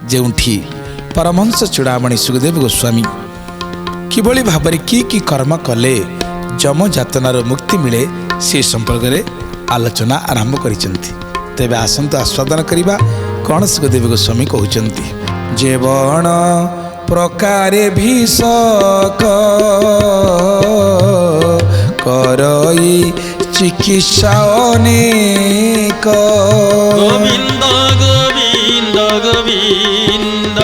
ଯେଉଁଠି परमहंस चूड़ामणि सुखदेव गोस्वामी किभली भाव कि कर्म कले जम जातनार मुक्ति मिले से संपर्क में आलोचना आरंभ करिसेंती। तेबे आसंतु आस्वादन करिबा कौन सुखदेव गोस्वामी कहउचंती। जेवण प्रकारे भीषक करई चिकित्सा अनेक। गोविंद गोविंद गोविंद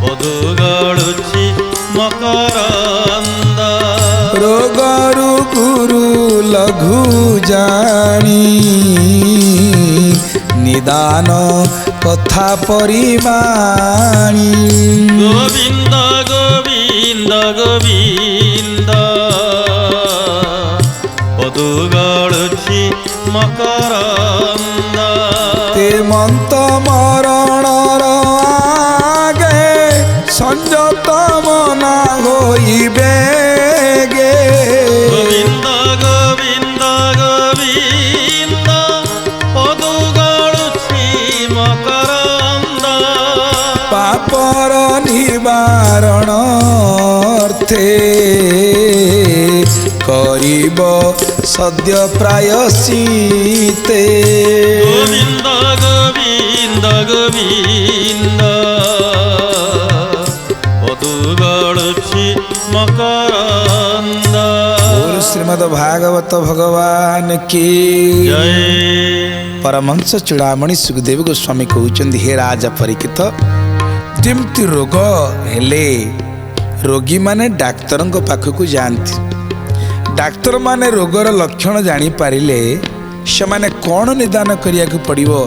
पदुगाळुछि मकरंद। रोगरु गुरु लघु जानी निदान कथा परिमाणी। गोविंद गोविंद गोविंद पदुगाळुछि मकरंद। ते मंत मरणर आगे संजत मना होइबे गे। गोविंद गोविंद गोविंद पदुगाळुछि मकरंद। पापर निवारण अर्थे करिब सद्य प्रायश्चिते। गोविंद गोविंद गोविंद पदुगाळुछि मकरंद। और श्रीमद् भागवत भगवान की जय। परमहंस चूड़ामणि सुखदेव गोस्वामी कहउचंदी, हे राजा परीक्षित, जेमती रोग हेले रोगी माने डाक्तर पाखक जाती। डाक्तर माने रोगर लक्षण जानी पारिले से माने कौन निदान करिया पड़िबो,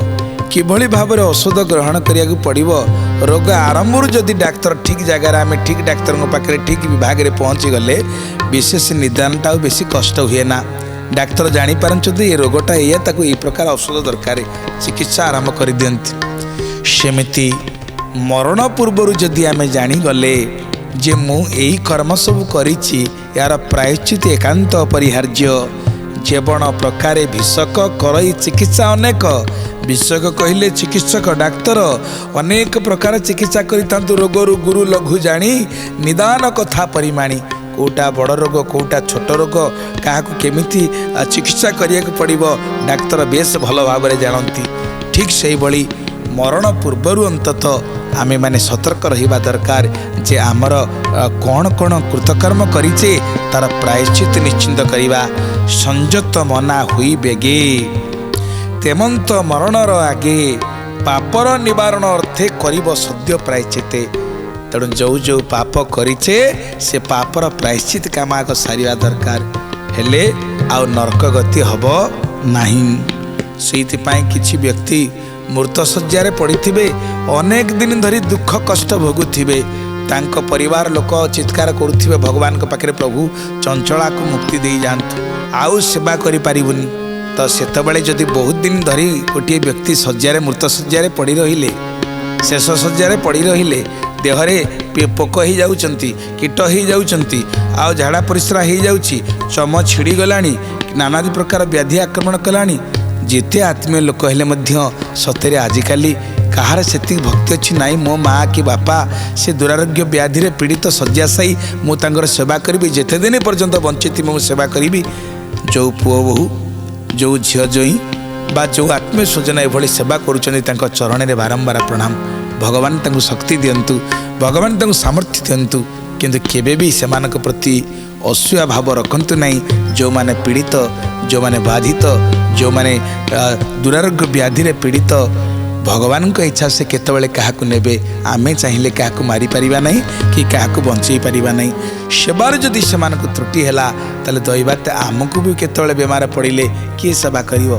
किभली भाव में औषध ग्रहण करिया पड़िबो। रोग आरंभ जदि डाक्तर ठीक जगार आम ठीक डाक्तर पाखे ठीक विभाग में पहुँची गले विशेष निदानटा बेसी कष्ट हुए ना। डाक्तर जापारती ये रोगटा या यही प्रकार औषध दरकार, चिकित्सा आरंभ कर दियंती। सेमिति मरण पूर्वर जदि आम जानीगले जे मु यही कर्म सब करिछि यार प्रायश्चित एकांत अपरिहार्य। जेवण प्रकारे भिषक करई चिकित्सा अनेक। भिषक कहले चिकित्सक डाक्तर अनेक प्रकार चिकित्सा करितांतु रोगरु गुरु लघु जानी निदान कथा परिमाणी। कोटा बड़ रोग कोटा छोट रोग क्या केमिति चिकित्सा करिया पड़िबो डाक्तर बेस भल भाव में जानती। ठीक से भली मरण पूर्वर अंततः आमे माने सतर्क रहिबा दरकार जे आमर कौन कौन कृतकर्म करिचे तार प्रायश्चित निश्चिंत करिबा। संजत मना हुई बेगे तेमंत मरणर आगे पापर निवारण अर्थे करिब सद्य प्रायश्चिते। तेणु जो जो पाप करिचे से पापर प्रायश्चित काम आग सारिबा दरकार, हेले आ नरक गति हब नाही। सेति पाई किछि व्यक्ति मृत शज्यारे पड़िथिबे, अनेक दिन धरी दुख कष्ट भोगुथिबे, तांको परिवार लोक चित्कार करुथिबे भगवान के पाखरे, प्रभु चंचला को मुक्ति दे जांतु, आउ सेवा करि पारिबुनी। तो सेतबेले जदि बहुत दिन धरी गोटे व्यक्ति शज्यारे मृत शज्यारे पड़ी रहिले, शेष शज्यारे पड़ी रहिले, देहरे पोक हो जाउचंती, कीट हो जाउचंती, आउ झाड़ा परिस्रा हो जाउची, चम छिड़ी गलानी, नानादी प्रकार व्याधि आक्रमण कलानी। जिते आत्मीय लोक हेले मध्य सतेरे आजिकाली कहार सेति भक्ति अच्छी नाई। मो माँ कि बापा से दुरारोग्य व्याधि रे पीड़ित शज्याशायी मु तांकर सेवा करी, जेते दिन पर्यंत बंचित मु सेवा करी। जो पुओ बहु जो झील जोई बा जो आत्मीय स्वजन एभली सेवा करुचंदी तांको चरण में बारंबार प्रणाम। भगवान तांको शक्ति दियंतु, भगवान तांको सामर्थ्य दियंतु, किंतु केबे भी सेमानक प्रति असूया भाव रखंतु नहीं। जो माने पीड़ित, जो माने बाधित, जो माने दुरारोग्य व्याधि रे पीड़ित, भगवान को इच्छा से केतबेले काहाकु नेबे, आमे चाहिए काहाकु मारी परिबा नहीं कि काहाकु बंचई परिबा नहीं। सेवार जदि सेमानक त्रुटि हैला ताले दैवाते आमको भी केतबेले बेमार पड़िले किए सेवा करिवो।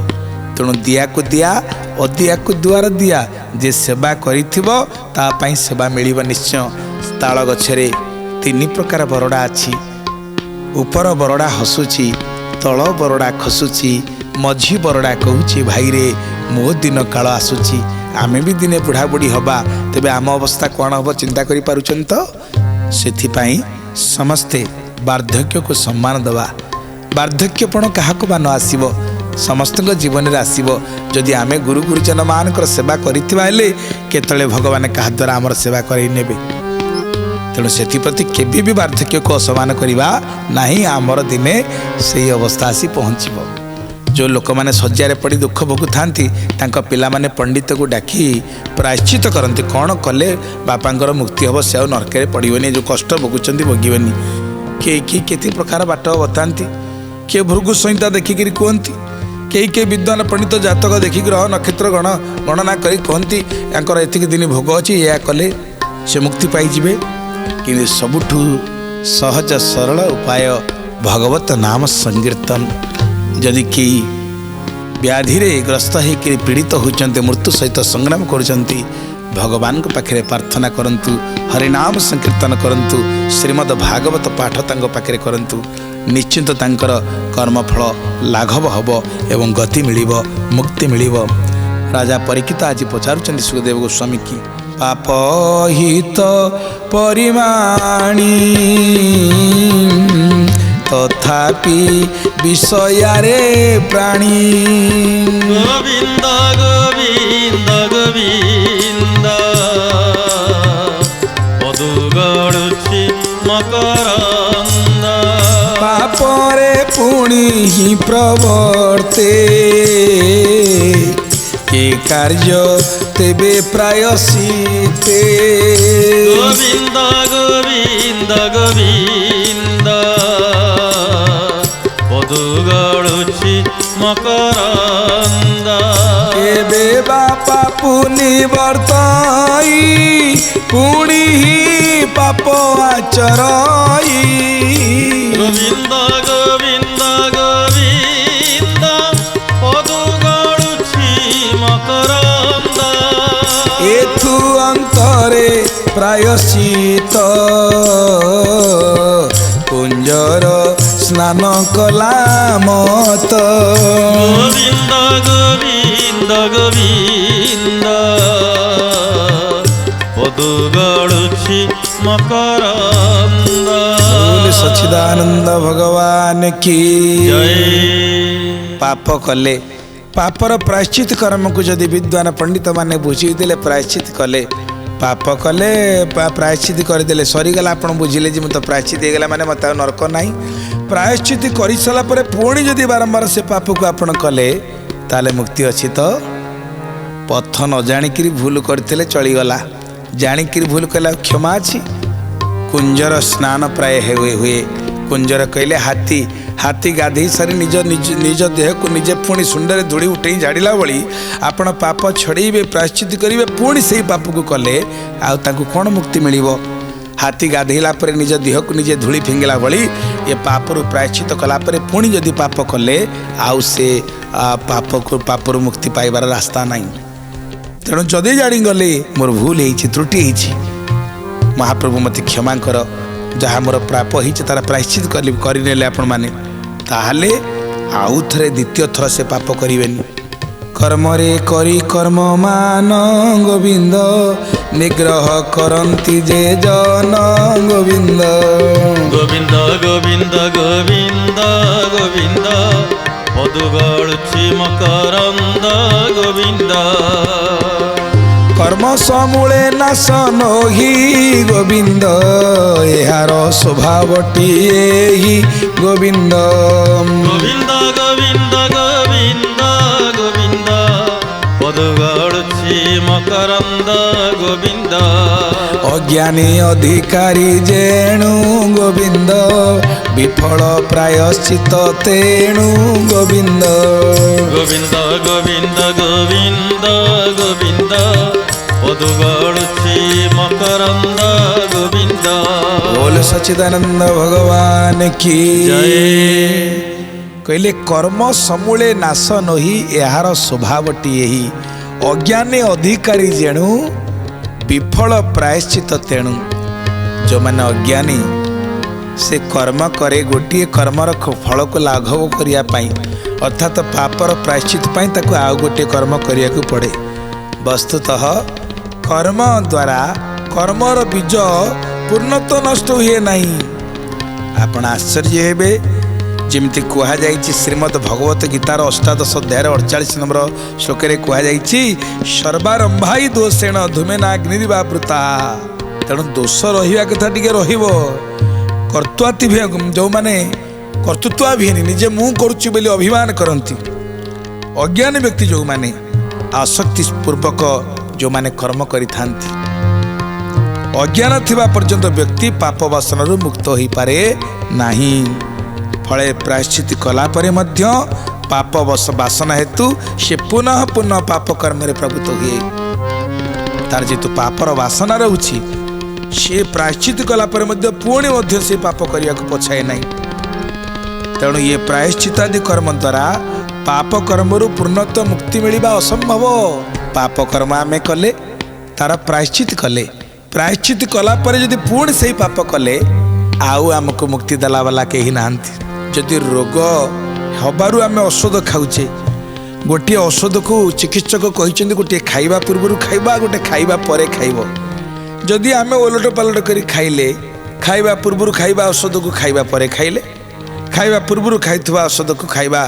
तेणु दिया को दिया अदिया को दुआर दिया, जे सेवा करिथिबो ता पई सेवा मिलिबो निश्चय। ताଳ गछरे तीन प्रकार बरडा अछि, ऊपर बरडा हसुची, तल बरडा खसुची, मझी बरडा कहूची भाई रे मो दिन काल आसुची। आमे भी दिने बुढ़ा बुढ़ी हवा, तेबे आम अवस्था कौन हम चिंता करि पारुछन। तो सेथिपाई समस्ते वार्धक्य को सम्मान दवा। वार्धक्यपण क्या बा न आसब, समस्त जीवन में आसब जदि आम गुरु गुरुजन मानकर सेवा करें केतले भगवान क्या द्वारा आमर सेवा करे तेणु से केबी भी वार्धक्य को असमान करवा ना आमर दिने से अवस्था आसी पहुँचब जो लोक मैंने शज्या पड़ दुख भोगु था पिला माने पंडित को डाकी प्रायश्चित करते कौन कले बापांर मुक्ति हम से नरक पड़ोनी जो कष्ट भोगुंट भोगवेनि किए केते प्रकार बाट बताती किए भृगु संहिता देखिक कहती कई विद्वान पंडित जातक देखिक ग्रह नक्षत्र गणना कर कहती एति दिन भोग अच्छी या कले से मुक्ति पाइबे कि सबुठु सहज सरल उपाय भगवत नाम संकीर्तन जदि कई व्याधि ग्रस्त होकर पीड़ित होती मृत्यु सहित संग्राम करुँच भगवान को पाखे प्रार्थना करंतु हरिनाम संकीर्तन करंतु श्रीमद् भागवत पाठ पाखे करंतु निश्चिंत तांकर कर्मफल लाघव हब एवं गति मिलिब मुक्ति मिलिब। राजा परीक्षित आज पचारुचंदी सुखदेव गोस्वामी की पाप हित परिमाणी तथापि विषयारे प्राणी गोविंद गोविंद गोविंद पदु गड़ुछि मकरंद पापरे पुणी ही प्रवर्ते के कार्य तेबे प्रायश्चिते गोविंद गोविंद गोविंद पदु गड़ुछि मकरंद केबे बापा पुनि वर्ताई पुणी ही पाप आचराई गोविंद गोविंद गोविंद पदु गड़ुछि मकरंद एथु अंतरे प्रायश्चित कुंजर स्नान कला मत गोविंद गोविंद गोविंद पदु गड़ुछि मकरंद बोले सच्चिदानंद भगवान की जय। पाप कले पापर प्रायश्चित कर्म को जदि विद्वान पंडित माने बुझीदे प्रायश्चित कले पाप कले प्रायश्चित करदे सरीगला आप बुझिले जी तो प्रायश्चित होगा मैंने मत नरक ना प्रायश्चित कर सारापर पुणी जदि बारंबार से पाप को आपण कले ताले मुक्ति अच्छी तो पथ न जाणिक भूल करते चलीगला जाणिक भूल कला क्षमा अच्छी कुंजर स्नान प्राय हुए कुंजर कहले हाथी हाथी गाधे सारी निज निज निज देह को निजे पुणी सुंडरे धूड़ी उठे झाड़ला भली आपण पाप छड़े प्रायश्चित करेंगे पुणी से पाप को कले आउ कौन मुक्ति मिल हाथी गाधेला पर निज देह को निजे धूली फिंगला भली ये पापरू प्रायश्चित कलापर पुणी जदि पाप कले आउ से पापरू मुक्ति पाइबार रास्ता ना तेणु जदि जागले मोर भूल हो त्रुटि हो महाप्रभु मत क्षमा कर जहाँ मोर प्राप हो तार प्रायश्चित करने आपण मैंने ताहले आउ थे द्वितीय थर से पाप करें कर्म रे करी कर्म मान गोविंद निग्रह करती जे जन गोविंद गोविंद गोविंद गोविंद गोविंद पदु गड़ुछि मकरंद गोविंद कर्म समूले नाश नोही गोविंद यार स्वभावटी गोविंद गोविंद गोविंद गोविंद गोविंद पदु गड़ुछि मकरंद गोविंद अज्ञानी अधिकारी जेणु गोविंद विफल प्रायश्चित तेणु गोविंद गोविंद गोविंद गोविंद गोविंद पदु गड़ुछि मकरंद गोविंद बोल सच्चिदानंद भगवान की जय। कहले कर्म समूले नाश नही यार स्वभावटी यही अज्ञानी अधिकारी जेणु विफल प्रायश्चित तेणु जो मैंने अज्ञानी से कर्म करे गोटे कर्मर फल को लाघव करने अर्थात पापर प्रायश्चित ताको आउ गोटे कर्म करने को पड़े वस्तुतः कर्म द्वारा कर्मर बीज पूर्णत्व नष्ट हुए नहीं। आपण आश्चर्य हेबे ଯେମିତି କୁହାଯାଇଛି ଶ୍ରୀମଦ୍ ଭଗବତ ଗୀତାର ଅଷ୍ଟାଦଶ ଅଧ୍ୟାୟର 48 ନମ୍ବର ଶ୍ଲୋକରେ କୁହାଯାଇଛି ସର୍ବାରମ୍ଭାଇ ଦୋଷେଣ ଧୂମେନାଗ୍ନିରିବା ବୃତା। ତେଣୁ ଦୋଷ ରହିବା କଥା ଟିକେ ରହିବ। ଯେଉଁମାନେ କର୍ତ୍ତୃତ୍ୱାଭିହୀନ ନିଜେ ମୁଁ କରୁଛି ବୋଲି ଅଭିମାନ କରନ୍ତି, ଅଜ୍ଞାନୀ ବ୍ୟକ୍ତି ଯେଉଁମାନେ ଆସକ୍ତି ପୂର୍ବକ ଯେଉଁମାନେ କର୍ମ କରିଥାନ୍ତି, ଅଜ୍ଞାନ ଥିବା ପର୍ଯ୍ୟନ୍ତ ବ୍ୟକ୍ତି ପାପ ବାସନାରୁ ମୁକ୍ତ ହୋଇପାରେ ନାହିଁ। ଫଳେ ପ୍ରାୟଶ୍ଚିତ କଲା ପରେ ମଧ୍ୟ ପାପ ବାସନା ହେତୁ ସେ ପୁନଃ ପୁନଃ ପାପ କର୍ମରେ ପ୍ରବୃତ୍ତ ହୁଏ। ତାର ଯେହେତୁ ପାପର ବାସନା ରହୁଛି, ସେ ପ୍ରାୟଶ୍ଚିତ କଲା ପରେ ପୁଣି ମଧ୍ୟ ସେ ପାପ କରିବାକୁ ପଛାଏ ନାହିଁ। ତେଣୁ ଇଏ ପ୍ରାୟଶ୍ଚିତ ଆଦି କର୍ମ ଦ୍ୱାରା ପାପ କର୍ମରୁ ପୂର୍ଣ୍ଣତ୍ୱ ମୁକ୍ତି ମିଳିବା ଅସମ୍ଭବ। ପାପ କର୍ମ ଆମେ କଲେ, ତାର ପ୍ରାୟଶ୍ଚିତ କଲେ, ପ୍ରାୟଶ୍ଚିତ କଲା ପରେ ଯଦି ପୁଣି ସେଇ ପାପ କଲେ ଆଉ ଆମକୁ ମୁକ୍ତି ଦେଲା ବାଲା କେହି ନାହାନ୍ତି। ଯଦି ରୋଗ ହେବାରୁ ଆମେ ଔଷଧ ଖାଉଛେ, ଗୋଟିଏ ଔଷଧକୁ ଚିକିତ୍ସକ କହିଛନ୍ତି ଗୋଟିଏ ଖାଇବା ପୂର୍ବରୁ ଖାଇବା, ଗୋଟେ ଖାଇବା ପରେ ଖାଇବ। ଯଦି ଆମେ ଓଲଟ ପାଲଟ କରି ଖାଇଲେ, ଖାଇବା ପୂର୍ବରୁ ଖାଇବା ଔଷଧକୁ ଖାଇବା ପରେ ଖାଇଲେ, ଖାଇବା ପୂର୍ବରୁ ଖାଇଥିବା ଔଷଧକୁ ଖାଇବା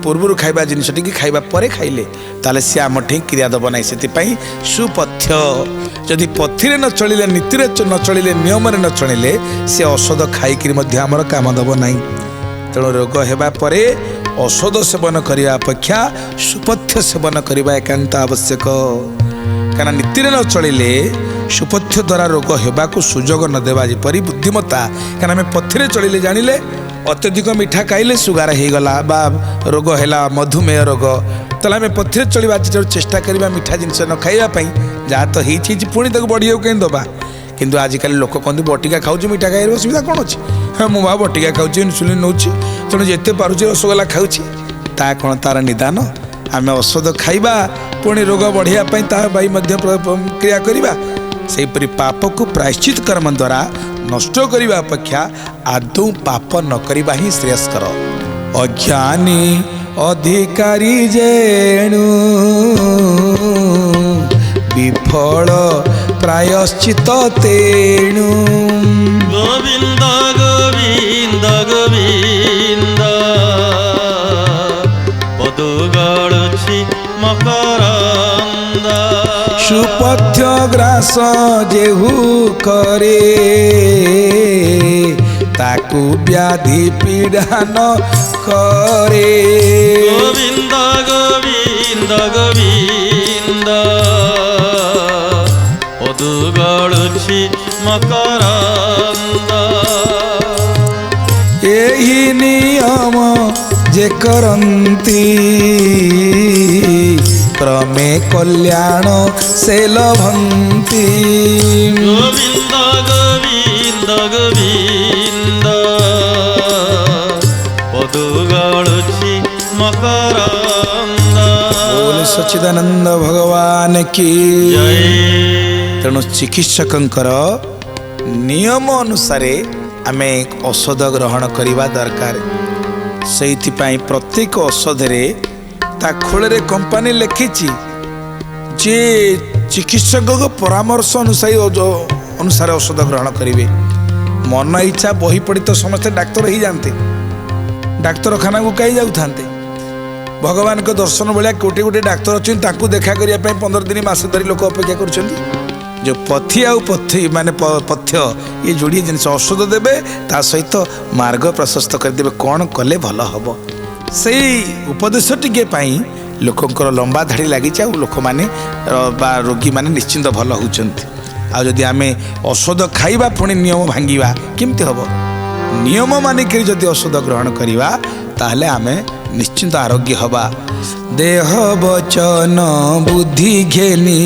ପୂର୍ବରୁ ଖାଇବା ଜିନିଷଟିକି ଖାଇବା ପରେ ଖାଇଲେ, ତାହେଲେ ସିଏ ଆମ ଠିକ୍ କ୍ରିୟା ଦେବ ନାହିଁ। ସେଥିପାଇଁ ସୁପଥ୍ୟ, ଯଦି ପଥିରେ ନ ଚଳିଲେ, ନୀତିରେ ନ ଚଳିଲେ, ନିୟମରେ ନ ଚଳିଲେ ସେ ଔଷଧ ଖାଇକିରି ମଧ୍ୟ ଆମର କାମ ଦେବ ନାହିଁ। ତେଣୁ ରୋଗ ହେବା ପରେ ଔଷଧ ସେବନ କରିବା ଅପେକ୍ଷା ସୁପଥ୍ୟ ସେବନ କରିବା ଏକାନ୍ତ ଆବଶ୍ୟକ। କାରଣ ନୀତିରେ ନ ଚଳିଲେ ସୁପଥ୍ୟ ଦ୍ୱାରା ରୋଗ ହେବାକୁ ସୁଯୋଗ ନ ଦେବା ଯେପରି ବୁଦ୍ଧିମତା। କାରଣ ଆମେ ପଥିରେ ଚଳିଲେ ଜାଣିଲେ ଅତ୍ୟଧିକ ମିଠା ଖାଇଲେ ସୁଗାର ହେଇଗଲା ବା ରୋଗ ହେଲା ମଧୁମେହ ରୋଗ, ତାହେଲେ ଆମେ ପଥିରେ ଚଳିବା ଚେଷ୍ଟା କରିବା ମିଠା ଜିନିଷ ନ ଖାଇବା ପାଇଁ। ଯାହା ତ ହେଇଛି ପୁଣି ତାକୁ ବଢ଼ିବାକୁ କେମିତି ଦେବା। କିନ୍ତୁ ଆଜିକାଲି ଲୋକ କହନ୍ତି ବଟିକା ଖାଉଛି, ମିଠା ଖାଇବାର ଅସୁବିଧା କ'ଣ ଅଛି? ହଁ ମୁଁ ବଟିକା ଖାଉଛି, ଇନ୍ସୁଲିନ୍ ନେଉଛି, ତେଣୁ ଯେତେ ପାରୁଛି ରସଗୋଲା ଖାଉଛି। ତା କ'ଣ ତାର ନିଦାନ? ଆମେ ଔଷଧ ଖାଇବା, ପୁଣି ରୋଗ ବଢ଼ିବା ପାଇଁ ତା ପାଇଁ ମଧ୍ୟ କ୍ରିୟା କରିବା। ସେହିପରି ପାପକୁ ପ୍ରାୟଶ୍ଚିତ କର୍ମ ଦ୍ୱାରା ନଷ୍ଟ କରିବା ଅପେକ୍ଷା ଆଦୌ ପାପ ନ କରିବା ହିଁ ଶ୍ରେୟସ୍କର। ଅଜ୍ଞାନୀ ଅଧିକାରୀ ଯେଣୁ ବିଫଳ ପ୍ରାୟଶ୍ଚିତ ତେଣୁ। ଗୋବିନ୍ଦ ଗୋବିନ୍ଦ ଗୋବିନ୍ଦ ପଦୁ ଗଳୁଛି ମକରନ୍ଦ। ସୁପଥ୍ୟ ଗ୍ରାସ ଯେହୁ କରେ ତାକୁ ବ୍ୟାଧି ପୀଡ଼ାନ କରେ। ଗୋବିନ୍ଦ ଗୋବିନ୍ଦ ଗୋବିନ୍ଦ ପଦୁ ଗଳୁଛି ମକରନ୍ଦ। ଏହି ନିୟମ ଯେ କରନ୍ତି କ୍ରମେ କଲ୍ୟାଣ ସେ ଲଭନ୍ତି। ଗୋବିନ୍ଦ ଗୋବିନ୍ଦ ଗୋବିନ୍ଦ ପଦୁ ଗଳୁଛି ମକରନ୍ଦ। ବୋଲେ ସଚ୍ଚିଦାନନ୍ଦ ଭଗବାନ କି ଜୟ। ତେଣୁ ଚିକିତ୍ସକଙ୍କର ନିୟମ ଅନୁସାରେ ଆମେ ଔଷଧ ଗ୍ରହଣ କରିବା ଦରକାର। ସେଇଥିପାଇଁ ପ୍ରତ୍ୟେକ ଔଷଧରେ ତା ଖୋଳରେ କମ୍ପାନୀ ଲେଖିଛି ଯେ ଚିକିତ୍ସକଙ୍କ ପରାମର୍ଶ ଅନୁସାରେ ଔଷଧ ଗ୍ରହଣ କରିବେ। ମନ ଇଚ୍ଛା ବହି ପଢ଼ି ତ ସମସ୍ତେ ଡାକ୍ତର ହେଇଯାଆନ୍ତେ, ଡାକ୍ତରଖାନାକୁ କାହିଁ ଯାଉଥାନ୍ତେ? ଭଗବାନଙ୍କ ଦର୍ଶନ ଭଳିଆ ଗୋଟିଏ ଗୋଟିଏ ଡାକ୍ତର ଅଛନ୍ତି, ତାଙ୍କୁ ଦେଖା କରିବା ପାଇଁ 15 ଦିନ ମାସେ ଧରି ଲୋକ ଅପେକ୍ଷା କରୁଛନ୍ତି। ଯେଉଁ ପଥି ଆଉ ପଥ୍ୟ ଏ ଯୋଡ଼ିଏ ଜିନିଷ ଔଷଧ ଦେବେ, ତା ସହିତ ମାର୍ଗ ପ୍ରଶସ୍ତ କରିଦେବେ କ'ଣ କଲେ ଭଲ ହେବ। ସେଇ ଉପଦେଶ ଟିକେ ପାଇଁ ଲୋକଙ୍କର ଲମ୍ବା ଧାଡ଼ି ଲାଗିଛି, ଆଉ ଲୋକମାନେ ବା ରୋଗୀମାନେ ନିଶ୍ଚିନ୍ତ ଭଲ ହେଉଛନ୍ତି। ଆଉ ଯଦି ଆମେ ଔଷଧ ଖାଇବା ପୁଣି ନିୟମ ଭାଙ୍ଗିବା କେମିତି ହେବ? ନିୟମ ମାନିକରି ଯଦି ଔଷଧ ଗ୍ରହଣ କରିବା ତାହେଲେ ଆମେ ନିଶ୍ଚିନ୍ତ ଆରୋଗ୍ୟ ହେବା। ଦେହ ବଚନ ବୁଦ୍ଧି ଘେନି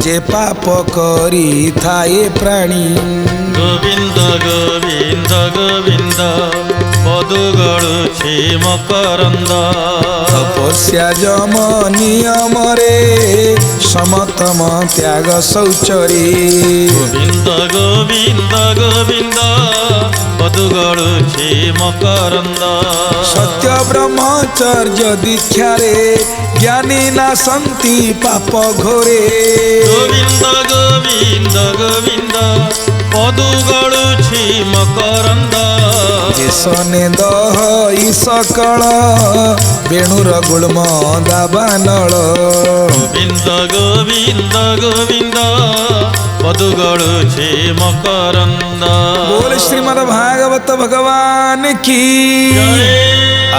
ଯେ ପାପ କରିଥାଏ ପ୍ରାଣୀ। ଗୋବିନ୍ଦ ଗୋବିନ୍ଦ ଗୋବିନ୍ଦ ପଦୁ ଗଳୁଛି ମକରନ୍ଦ। ତପସ୍ୟା ଯମ ନିୟମରେ ସମତମ ତ୍ୟାଗ ଶୌଚରେ। ଗୋବିନ୍ଦ ଗୋବିନ୍ଦ ଗୋବିନ୍ଦ ପଦୁ ଗଳୁଛି ମକରନ୍ଦ। ସତ୍ୟ ବ୍ରହ୍ମଚର୍ଯ୍ୟ ଦୀକ୍ଷାରେ ଜ୍ଞାନୀ ନାଶନ୍ତି ପାପ ଘୋରେ। ଗୋବିନ୍ଦ ଗୋବିନ୍ଦ ଗୋବିନ୍ଦ ଗୋବିନ୍ଦ ପଦୁ ଗଳୁଛି ମକରନ୍ଦ ଯେସନେ ଦହି ସକଳ ବେଣୁର ଗୁଳ୍ମ ଦାବାନଳ ଗୋବିନ୍ଦ ଗୋବିନ୍ଦ ଗୋବିନ୍ଦ ପଦୁ ଗଳୁଛି ମକରନ୍ଦ बोल श्रीमद् भागवत भगवान की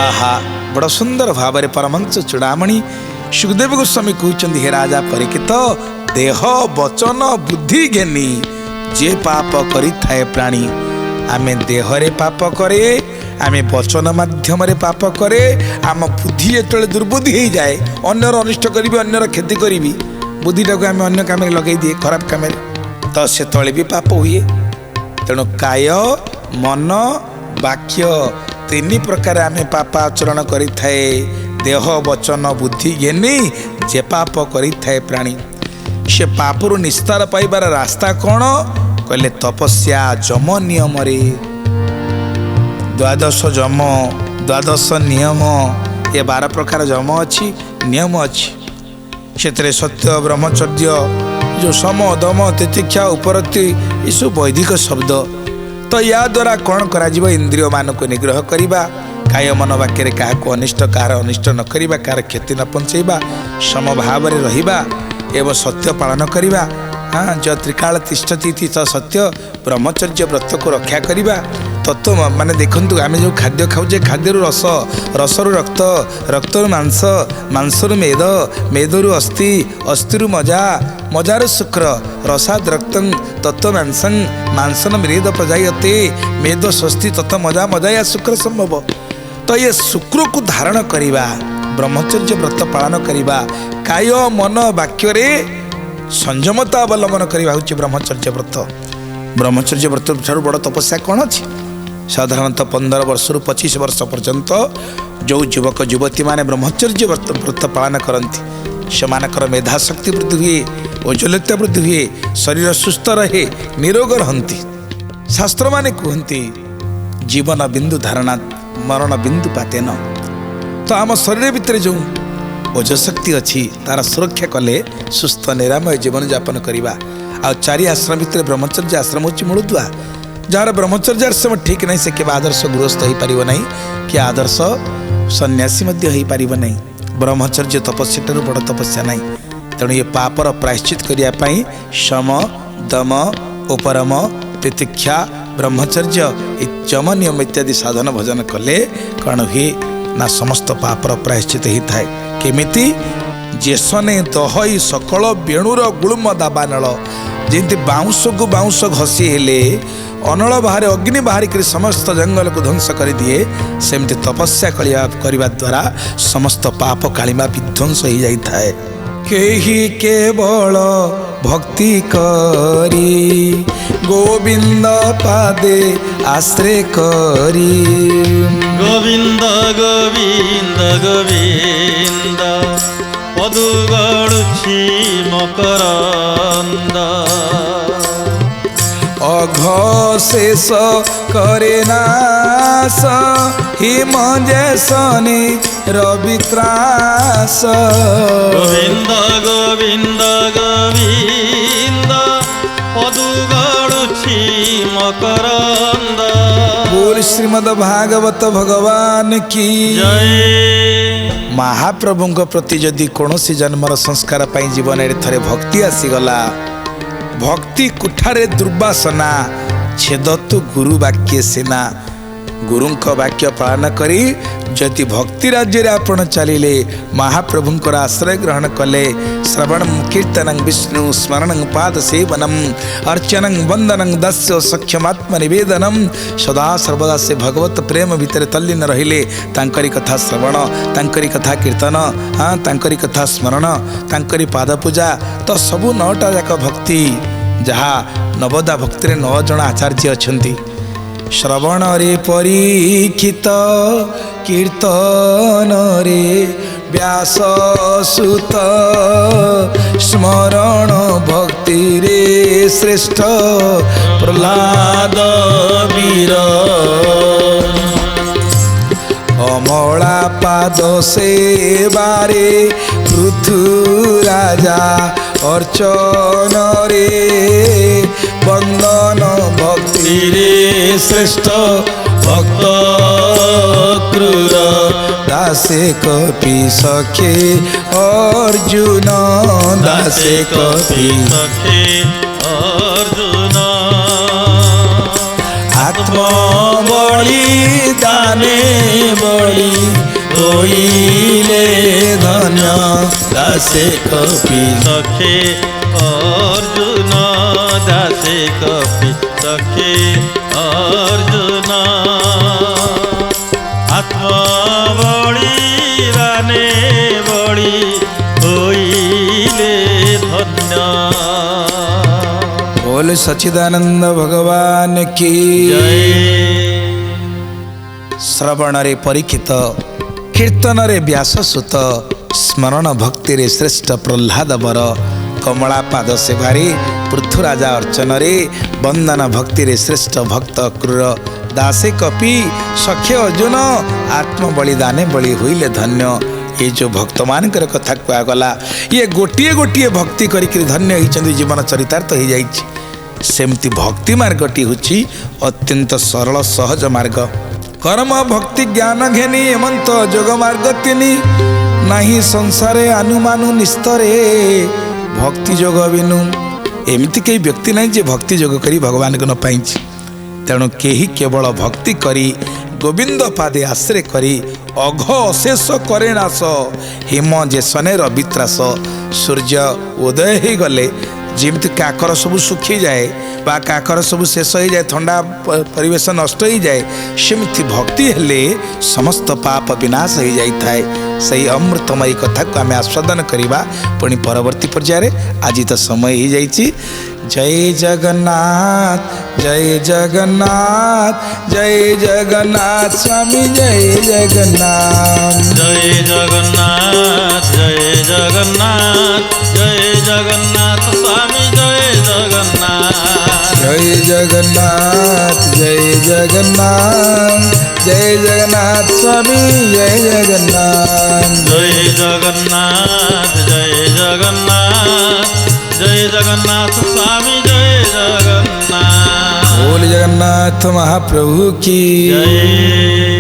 आहा बड़ सुंदर भाव परमंश चूड़ामणि सुखदेव गोस्वामी कहते हे राजा परीक्षित देह वचन बुद्धि ज्ञानी जे पाप करि थाए प्राणी आमे देहरे पाप करे आमे वचन माध्यम रे पाप करे आम बुद्धि जो दुर्बुद्धि हो जाए अन्यर अनिष्ट करी अन्यर क्षति करी बुद्धिटा को आम अन्य काम लगे दिए खराब काम तो से तले भी पाप हुए तेणु काय मन वाक्य तीन प्रकार आमे पाप आचरण करि थाए देह वचन बुद्धि ज्ञानी जे पाप करि थाए प्राणी से पापरु निस्तार पाइबार रास्ता कौन कहले तपस्या जम नियम रे द्वादश जम द्वादश नियम ये 12 प्रकार जम अच्छी नियम अच्छी से सत्य ब्रह्मचर्य जो सम दम तितिक्षा उपरति ये सब वैदिक शब्द तो या द्वारा कौन करा इंद्रिय मान को निग्रह करवा काय मन वाक्य क्या अनिष्ट कार अनिष्ट न करवा कार क्षति न पहुँचेबा समभाव रहिबा एवं सत्य पालन करवा हाँ जो त्रिकाल तिष्ठती तो सत्य ब्रह्मचर्य व्रत को रक्षा करवा तत्व माने देखंतु आमे जो खाद्य खाऊे खाद्य रस रसरु रक्त रक्तरु मांस मांसरु मेद मेदरु अस्थि अस्थिरु मजा मजारु शुक्र रसाद रक्तं तत्व मांसं मांसन मेद प्रजायते मेद स्वस्ति तत्व मजा मजाया शुक्र संभव तो ये शुक्र को धारण करवा ब्रह्मचर्य व्रत पालन करवा काय मन वाक्य रे संयमता अवलंबन करवा हूँ ब्रह्मचर्य व्रत ब्रह्मचर्य व्रत ठार बड़ तपस्या कौन अच्छी साधारणतः 15 वर्ष 25 वर्ष पर्यंत जो युवक युवती माने ब्रह्मचर्य व्रत पालन करती से मेधा शक्ति वृद्धि हुए औज्ज्वल्यता वृद्धि हुए शरीर सुस्थ रहे निरोग रहती शास्त्र माने कहती जीवन बिंदु धारणा मरण बिंदु पातेन तो आम शरीर भितर जो ओज शक्ति अच्छी तार सुरक्षा कले सुस्थ निरामय जीवन यापन करवा आ 4 आश्रम भितर ब्रह्मचर्य आश्रम हूँ मूलदुआ जार ब्रह्मचर्य आश्रम ठीक नहीं से केवल आदर्श गृहस्थ हो पार नहीं कि आदर्श सन्यासी हो पार नहीं ब्रह्मचर्य तपस्या ठार बड़ तपस्या नहीं तेणु ये पापर प्रायश्चित करने शम दम उपरम तितिक्षा ब्रह्मचर्य जम नियम इत्यादि साधन भजन कले कौन हुए ना समस्त पापर प्रायश्चित ही थाए केमिति जेसने दहई सकल बेणुर गुळ्म दाबानल जेमती बाउंश को बाउंश घसी हेले अनल बाहर अग्नि बाहरिक समस्त जंगल को ध्वंस कर दिए सेमती तपस्या करने द्वारा समस्त पाप कालिमा विध्वंस हो जाए केही केवल भक्ति करी गोविंद पादे आश्रय करी गोविंद गोविंद गोविंद पदु गळुछि मकरंद अघशेष करे नाश हिम जैसने रवि त्रास गोविंद गोविंद गोविंद पदु गळुछि मकरंद बोल श्रीमद् भागवत भगवान की जय महाप्रभु प्रति जदि कौनसी जन्मर संस्कार पाई जीवन थे भक्ति आसीगला भक्ति कुठारे दुर्वासना छेदतु गुरु वाक्य सेना गुरु वाक्य पालन करी जति भक्ति राज्य रे आपण चलिले महाप्रभुंकर आश्रय ग्रहण कले श्रवण कीर्तनं विष्णु स्मरण पाद सेवनम अर्चनं वंदनं दस्य सख्यमात्म निवेदनम सदा सर्वदा से भगवत प्रेम भितर तल्लीन रहिले तांकरी कथा श्रवण तांकरी कथा कीर्तन हाँ तांकरी कथा स्मरण तांकरी पाद पूजा तो सबू 9टा जाक भक्ति जहा नवदा भक्ति 9 जन आचार्य अछंती श्रवण रे परीक्षित कीर्तन रे व्यास सुत स्मरण भक्ति रे श्रेष्ठ प्रहलाद वीर अमला पाद सेवारे पृथु राजा अर्चन रे बंदन भक्ति रे श्रेष्ठ भक्त क्रूर दासे कपि सखे अर्जुन दासे कपि सखे अर्जुन आत्मा बलि दाने बलि होइले धन्य दासे कपि सखे अर्जुन दासे कपि सखे अर्जुन आत्मा बलि दाने बलि होइले धन्य। बोल सच्चिदानंद भगवान की जय। श्रवण रे परीक्षित कीर्तन रे व्याससुत स्मरण भक्ति रे श्रेष्ठ प्रह्लाद वर कमला पाद सेवारे पृथ्वीराजा अर्चन रे बंदन भक्ति रे श्रेष्ठ भक्त क्रूर दासे कपि सखे अर्जुन आत्म बलिदाने बलि होइले धन्य। ये जो भक्त मानकर कथा कहगला ये गोटिए गोटिए भक्ति करिक धन्य होइछन्ति जीवन चरितार्थ हो जाइछि। सेमती भक्ति मार्गटी होछि अत्यंत सरल सहज मार्ग। कर्म भक्ति ज्ञान घेनी हेमंत जोग मार्ग तिनी नाही संसारे अनुमानु निस्तरे भक्ति जोग बिनु एमती कई व्यक्ति नहीं जे भक्ति जोग करी भगवान को न पाइछि। तेणु केही केवल भक्ति करी गोविंद पादे आश्रय करी अघ अशेष करे नाश हिम जेसने रवित्रास सूर्य उदय हो गले जमी काकर सब सुखी जाए बा काकर सब शेष हो जाए थंडा परिवेश नष्ट हो जाए सेमती भक्ति हेले समस्त पाप विनाश हो जाए। सही अमृतमयी कथा को आम आस्वादन करवा पुणी परवर्ती पर्याय आज तो समय हो जाइए। जय जगन्नाथ जय जगन्नाथ जय जगन्नाथ स्वामी जय जगन्नाथ जय जगन्नाथ जय जगन्नाथ जय जगन्नाथ स्वामी जय जगन्नाथ जय जगन्नाथ जय जगन्नाथ जय जगन्नाथ स्वामी जय जगन्नाथ जय जगन्नाथ जय जगन्नाथ जय जगन्नाथ स्वामी जय जगन्नाथ। बोल जगन्नाथ महाप्रभु की जय।